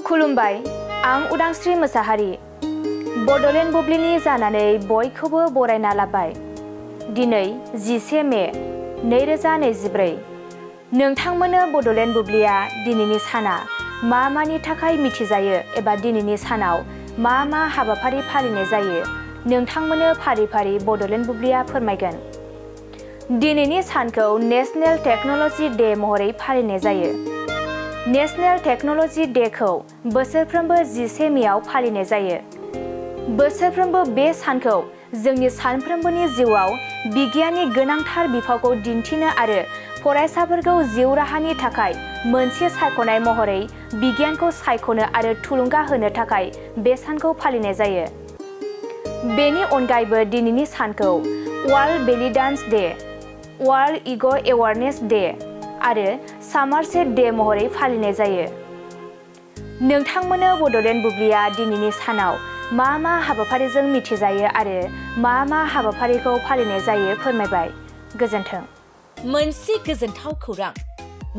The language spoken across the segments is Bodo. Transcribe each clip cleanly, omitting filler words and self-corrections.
खुलुमबाय, आं उदांस्रि मोसाहारि। बड'लेण्ड बुब्लिनि जानानै बयखौबो बरायना लाबाय। दिनै 11 मे 2024। नोंथांमोननो बड'लेण्ड बुब्लिया दिनैनि साना मा मानि थाखाय मिथिजायो एबा दिनैनि सानाव मा मा हाबाफारि फालिनाय जायो नोंथांमोननो फारि फारि बड'लेण्ड बुब्लिया फोरमायगोन। दिनैनि सानखौ नेशनेल टेक्न'लजि डे महरै फालिनाय जायो। नेशनेल टेक्न'लजि डेखौ बोसोरफ्रोमबो 11 मेआव फालिनाय जायो। बोसोरफ्रोमबो बे सानखौ जोंनि सानफ्रोमबोनि जिउआव बिगियाननि गोनांथार बिफावखौ दिन्थिनो आरो फरायसाफोरखौ जिउ राहानि थाखाय मोनसे सायख'नाय महरै बिगियानखौ सायख'नो आरो थुलुंगा होनो थाखाय बे सानखौ फालिनाय जायो। बेनि अनगायैबो दिनैनि सानखौ world belly dance day, world ego' awareness day आरो सामारसेट डे महरै फालिनाय जायो। नोंथांमोननो बड'लेण्ड बुब्लिया दिनैनि सानाव मा मा हाबाफारिजों मिथिजायो आरो मा मा हाबाफारिखौ फालिनाय जायो फोरमायबाय। गोजोन्थों। मोनसे गोजोनथाव खौरां।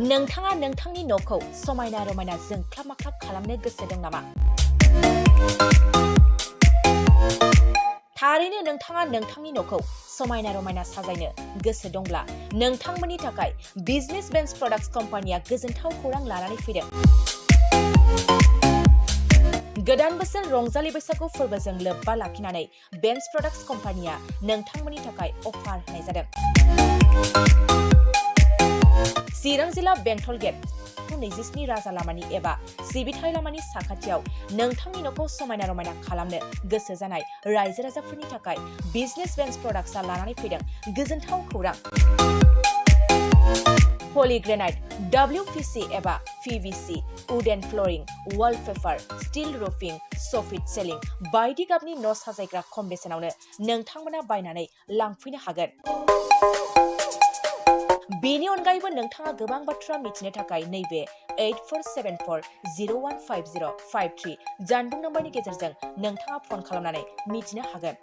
नोंथाङा नोंथांनि न'खौ समायना रमायना जोंख्लाब माख्लाब खालामनो गोसो दं नामा? थारैनो नोंथाङा नोंथांनि न'खौ समायना रमायना साजायनो गोसो दंब्ला नोंथांमोननि थाखाय बिजनेस बेन्स प्रडाक्ट्स कम्पानिया गोजोनथाव खौरां लानानै फैदों। गोदान बोसोर रंजालि बैसागु फोरबोजों लोब्बा लाखिनानै बेन्स प्रडाक्ट्स कम्पानिया नोंथांमोननि थाखाय अफार होनाय जादों। चिरां जिल्ला बेंटल गेट 27 राजा लामानि एबा सिबिथाय लामानि साखाथियाव नोंथांनि न'खौ समायना रमायना खालामनो गोसो जानाय रायजो राजाफोरनि थाखाय बिजनेस बेन्स प्रडाक्ट्सआ लानानै फैदों गोजोनथाव खौरां। पलिग्रेनाइट, WPC एबा PVC, wooden flooring, wallpaper, steel roofing, soffit ceiling बायदि गाबनि न' साजायग्रा खम बेसेनावनो नोंथांमोना बायनानै लांफैनो हागोन। बेनि अनगायैबो नोंथाङा गोबां बाथ्रा मिथिनो थाखाय नैबे 8474015053 जानबुं नम्बरनि गेजेरजों नोंथाङा फन खालामनानै मिथिनो हागोन।